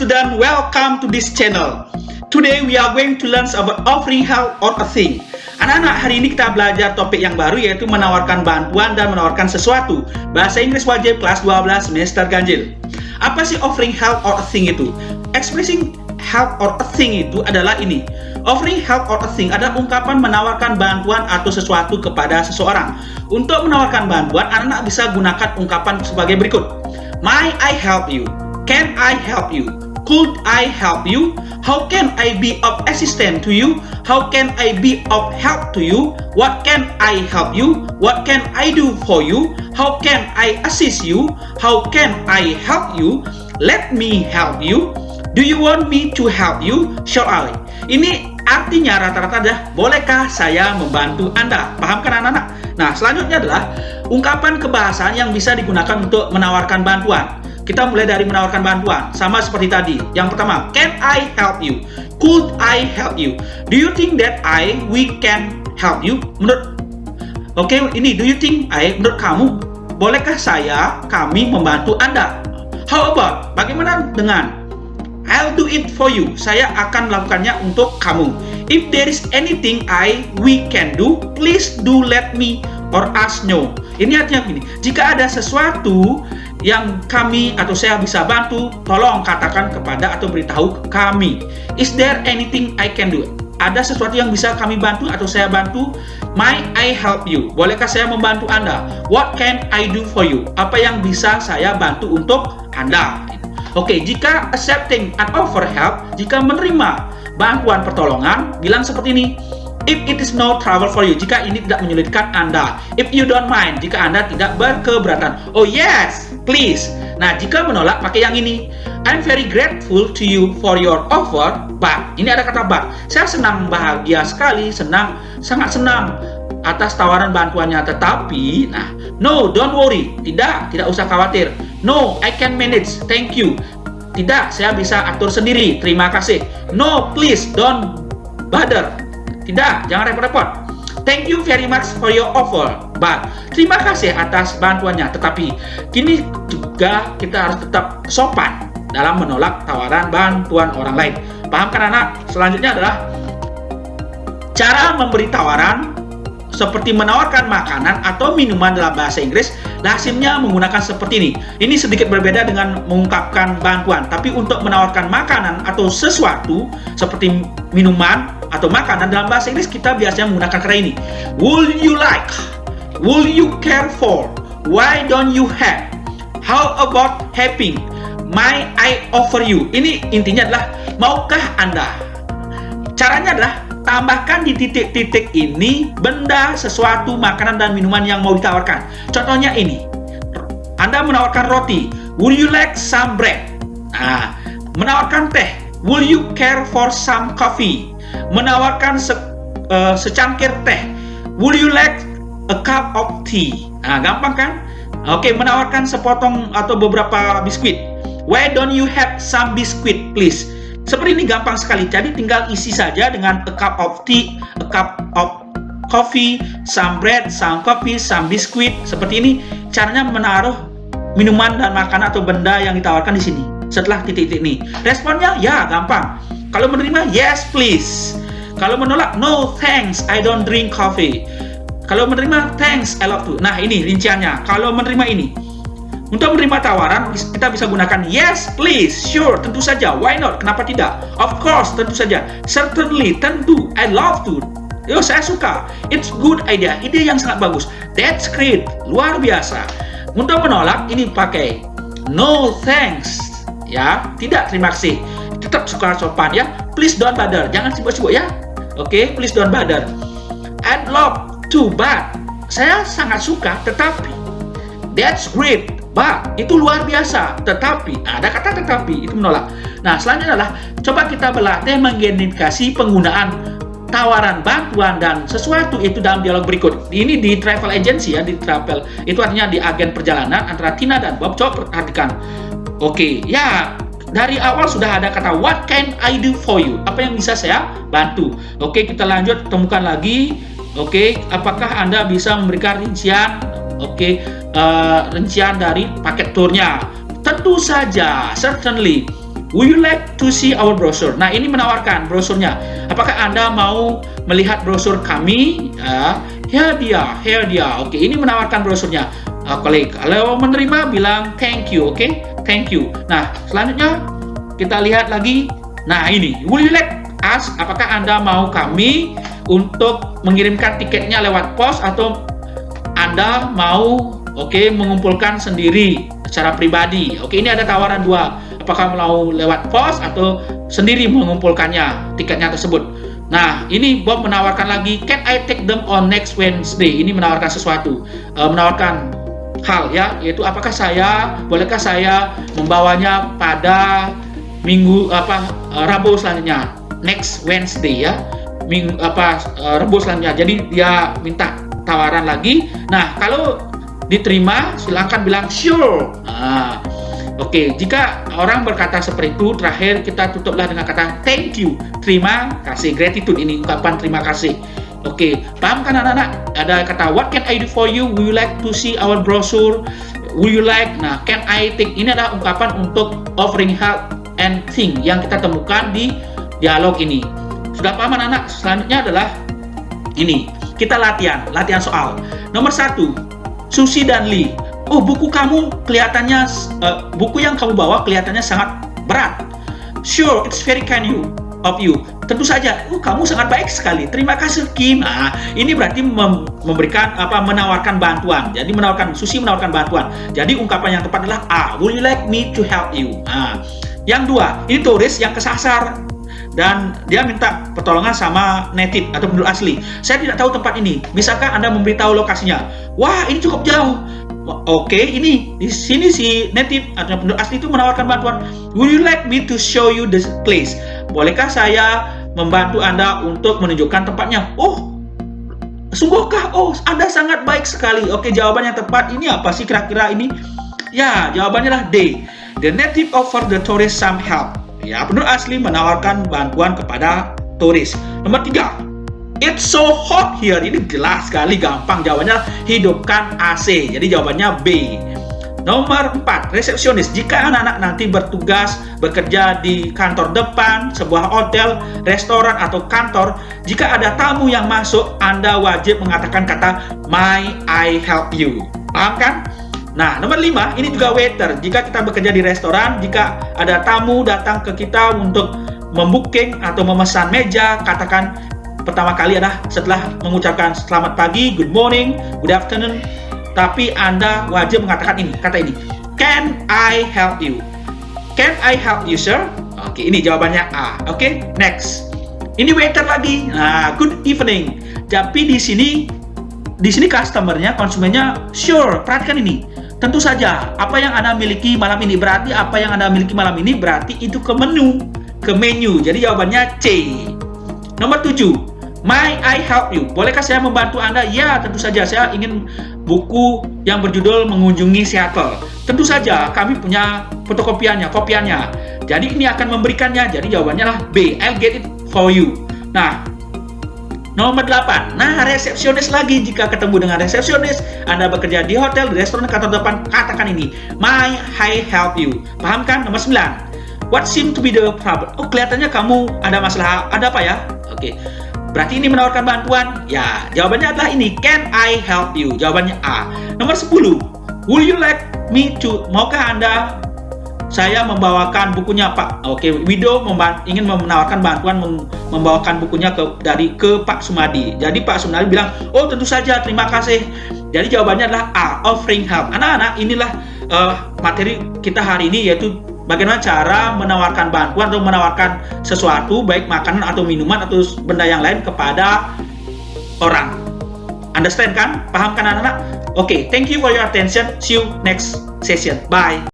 student, welcome to this channel. Today we are going to learn about offering help or a thing. Anak-anak, hari ini kita belajar topik yang baru, yaitu menawarkan bantuan dan menawarkan sesuatu. Bahasa Inggris wajib kelas 12 semester ganjil. Apa sih offering help or a thing itu? Expressing help or a thing itu adalah ini. Offering help or a thing adalah ungkapan menawarkan bantuan atau sesuatu kepada seseorang. Untuk menawarkan bantuan, anak-anak bisa gunakan ungkapan sebagai berikut. May I help you? Can I help you? Could I help you? How can I be of assistance to you? How can I be of help to you? What can I help you? What can I do for you? How can I assist you? How can I help you? Let me help you. Do you want me to help you? Shall I? Ini artinya rata-rata adalah, bolehkah saya membantu Anda? Paham kan anak-anak? Nah, selanjutnya adalah ungkapan kebahasaan yang bisa digunakan untuk menawarkan bantuan. Kita mulai dari menawarkan bantuan, sama seperti tadi. Yang pertama, can I help you? Could I help you? Do you think that we can help you? Ini do you think menurut kamu, bolehkah kami membantu Anda? How about, bagaimana dengan I'll do it for you. Saya akan melakukannya untuk kamu. If there is anything we can do, please do let me or us know. Ini artinya begini, jika ada sesuatu yang kami atau saya bisa bantu, tolong katakan kepada atau beritahu kami. Is there anything I can do? Ada sesuatu yang bisa kami bantu atau saya bantu? May I help you? Bolehkah saya membantu Anda? What can I do for you? Apa yang bisa saya bantu untuk Anda? Oke, jika accepting an offer help, jika menerima bantuan pertolongan, bilang seperti ini. If it is no trouble for you, jika ini tidak menyulitkan Anda. If you don't mind, jika Anda tidak berkeberatan. Oh yes, please. Nah, jika menolak, pakai yang ini. I'm very grateful to you for your offer, but. Ini ada kata but. Saya bahagia sekali, sangat senang atas tawaran bantuannya. Tetapi, no, don't worry. Tidak usah khawatir. No, I can manage, thank you. Tidak, saya bisa atur sendiri, terima kasih. No, please, don't bother. Tidak, jangan repot-repot. Thank you very much for your offer, but. Terima kasih atas bantuannya, tetapi kini juga kita harus tetap sopan dalam menolak tawaran bantuan orang lain. Paham kan anak? Selanjutnya adalah cara memberi tawaran, seperti menawarkan makanan atau minuman dalam bahasa Inggris. Lazimnya menggunakan seperti ini. Ini sedikit berbeda dengan mengungkapkan bantuan, tapi untuk menawarkan makanan atau sesuatu seperti minuman atau makanan dalam bahasa Inggris, kita biasanya menggunakan kata ini. Would you like? Will you care for? Why don't you have? How about having? May I offer you? Ini intinya adalah, maukah Anda? Caranya adalah tambahkan di titik-titik ini benda, sesuatu, makanan, dan minuman yang mau ditawarkan. Contohnya ini, Anda menawarkan roti. Would you like some bread? Menawarkan teh. Will you care for some coffee? Menawarkan secangkir teh. Would you like a cup of tea? Gampang kan? Oke, menawarkan sepotong atau beberapa biskuit. Why don't you have some biscuit, please? Seperti ini gampang sekali, jadi tinggal isi saja dengan a cup of tea, a cup of coffee, some bread, some coffee, some biscuit. Seperti ini caranya menaruh minuman dan makanan atau benda yang ditawarkan di sini. Setelah titik-titik ini, responnya ya gampang. Kalau menerima, yes please. Kalau menolak, no thanks, I don't drink coffee. Kalau menerima, thanks, I love to. Nah, ini rinciannya. Kalau menerima ini, untuk menerima tawaran, kita bisa gunakan yes, please, sure, tentu saja, why not, kenapa tidak, of course, tentu saja, certainly, tentu, I love to, saya suka, it's good idea, ide yang sangat bagus, that's great, luar biasa. Untuk menolak, ini pakai no thanks, ya, tidak, terima kasih, tetap suka sopan ya, please don't bother, jangan sibuk-sibuk ya, oke, please don't bother. I'd love to, but, saya sangat suka, tetapi, that's great, but, itu luar biasa, tetapi, ada kata tetapi, itu menolak. Nah, selanjutnya adalah, coba kita berlatih mengidentifikasi penggunaan tawaran bantuan dan sesuatu itu dalam dialog berikut. Ini di travel agency ya, di travel, itu artinya di agen perjalanan antara Tina dan Bob. Coba perhatikan. Oke, ya, dari awal sudah ada kata, what can I do for you? Apa yang bisa saya bantu? Oke, kita lanjut, temukan lagi. Oke, apakah Anda bisa memberikan rincian? Rincian dari paket turnya. Tentu saja, certainly. Would you like to see our brochure? Nah, ini menawarkan brosurnya. Apakah Anda mau melihat brosur kami? Here dia. Oke, ini menawarkan brosurnya. Kalau menerima bilang thank you, oke? Thank you. Nah, selanjutnya kita lihat lagi. Nah, ini. Would you like us? Apakah Anda mau kami untuk mengirimkan tiketnya lewat pos atau Anda mau mengumpulkan sendiri secara pribadi? Oke, ini ada tawaran dua. Apakah mau lewat pos atau sendiri mengumpulkannya tiketnya tersebut? Nah, ini Bob menawarkan lagi, can I take them on next Wednesday? Ini menawarkan sesuatu, menawarkan hal ya, yaitu bolehkah saya membawanya pada Rabu selanjutnya, next Wednesday ya, Rabu selanjutnya. Jadi dia minta tawaran lagi. Nah, kalau diterima silahkan bilang sure. Oke, jika orang berkata seperti itu, terakhir kita tutuplah dengan kata thank you, terima kasih, gratitude, ini ungkapan terima kasih. Oke, paham kan anak-anak? Ada kata what can I do for you? Would you like to see our brochure? Would you like? Nah, can I take? Ini adalah ungkapan untuk offering help and thing yang kita temukan di dialog ini. Sudah paham anak-anak? Selanjutnya adalah ini, kita latihan soal. Nomor 1, Susi dan Lee. Oh, buku yang kamu bawa kelihatannya sangat berat. Sure, it's very kind of you. Tentu saja, kamu sangat baik sekali. Terima kasih, Kim. Nah, ini berarti menawarkan bantuan. Jadi Susi menawarkan bantuan. Jadi ungkapan yang tepat adalah would you like me to help you? Yang 2, ini turis yang kesasar dan dia minta pertolongan sama native atau penduduk asli. Saya tidak tahu tempat ini. Bisakah Anda memberitahu lokasinya? Wah, ini cukup jauh. Oke, ini di sini si native atau penduduk asli itu menawarkan bantuan. Would you like me to show you this place? Bolehkah saya membantu Anda untuk menunjukkan tempatnya? Oh, sungguhkah? Oh, Anda sangat baik sekali. Oke, jawaban yang tepat ini apa sih kira-kira ini? Ya, jawabannya lah D. The native offer the tourist some help. Ya, penduduk asli menawarkan bantuan kepada turis. Nomor 3. It's so hot here. Ini jelas sekali, gampang. Jawabannya hidupkan AC. Jadi jawabannya B. Nomor 4, resepsionis. Jika anak-anak nanti bekerja di kantor depan, sebuah hotel, restoran, atau kantor, jika ada tamu yang masuk, Anda wajib mengatakan kata may I help you. Paham kan? Nah, nomor 5, ini juga waiter. Jika kita bekerja di restoran, jika ada tamu datang ke kita untuk membooking atau memesan meja, katakan pertama kali adalah setelah mengucapkan selamat pagi, good morning, good afternoon, tapi Anda wajib mengatakan kata ini, can I help you? Can I help you, sir? Oke, ini jawabannya A. Oke, next. Ini waiter lagi. Nah, good evening. Tapi di sini customernya, konsumennya, sure. Perhatikan ini. Tentu saja, apa yang Anda miliki malam ini berarti itu ke menu. Jadi jawabannya C. Nomor 7. May I help you? Bolehkah saya membantu Anda? Ya, tentu saja. Saya ingin buku yang berjudul Mengunjungi Seattle. Tentu saja, kami punya kopiannya. Jadi ini akan memberikannya. Jadi jawabannya lah B. I'll get it for you. Nah, nomor 8. Nah, resepsionis lagi. Jika ketemu dengan resepsionis, Anda bekerja di hotel, di restoran, kantor depan, katakan ini. May I help you? Paham kan? Nomor 9. What seem to be the problem? Oh, kelihatannya kamu ada masalah. Ada apa ya? Oke. Berarti ini menawarkan bantuan? Ya, jawabannya adalah ini. Can I help you? Jawabannya A. Nomor 10. Would you like me to? Maukah Anda saya membawakan bukunya, Pak? Oke, Widow ingin menawarkan bantuan membawakan bukunya ke Pak Sumadi. Jadi Pak Sumadi bilang, oh tentu saja, terima kasih. Jadi jawabannya adalah A. Offering help. Anak-anak, inilah materi kita hari ini, yaitu bagaimana cara menawarkan bantuan atau menawarkan sesuatu, baik makanan atau minuman atau benda yang lain kepada orang. Understand kan? Paham kan anak-anak? Oke, thank you for your attention. See you next session. Bye.